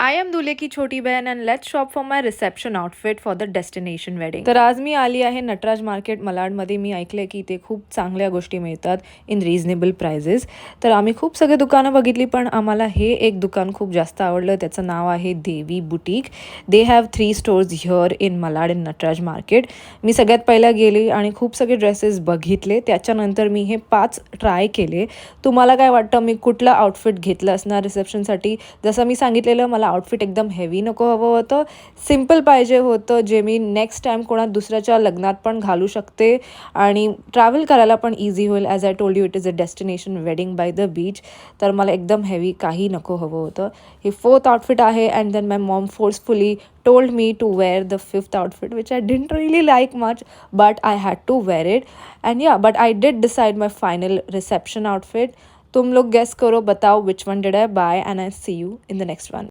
I am Dhule की छोटी बहन and let's shop for my reception outfit for the destination wedding. तर आज मी आली आहे नटराज मार्केट मलाडमध्ये. मी ऐकलं की इथे खूप चांगल्या गोष्टी मिळतात इन रिजनेबल प्राइजेस. तर आम्ही खूप सगळे दुकानं बघितली, पण आम्हाला हे एक दुकान खूप जास्त आवडलं. त्याचं नाव आहे Devi boutique. They have 3 stores here in Malad in Nataraj market. मी सगळ्यात पहिला गेली आणि खूप सगळे ड्रेसेस बघितले. त्याच्यानंतर मी हे 5 ट्राय केले. तुम्हाला काय वाटतं मी कुठलं आउटफिट घेतलं असणार रिसेप्शनसाठी? जसं मी सांगितलेलं, मला आउटफिट एकदम हेवी नको हवं होतं, सिम्पल पाहिजे होतं, जे मी नेक्स्ट टाईम कोणा दुसऱ्याच्या लग्नात पण घालू शकते आणि ट्रॅव्हल करायला पण इझी होईल. As I told you, it is a destination wedding by the beach. तर मला एकदम हेवी काही नको हवं होतं. हे 4th आउटफिट आहे. And then my mom forcefully told me to wear the 5th outfit, which I didn't really like much, but I had to wear it. And yeah, but I did decide my final reception outfit. तुम लोग guess करो, बताओ which one did I buy, and I see you in the next one.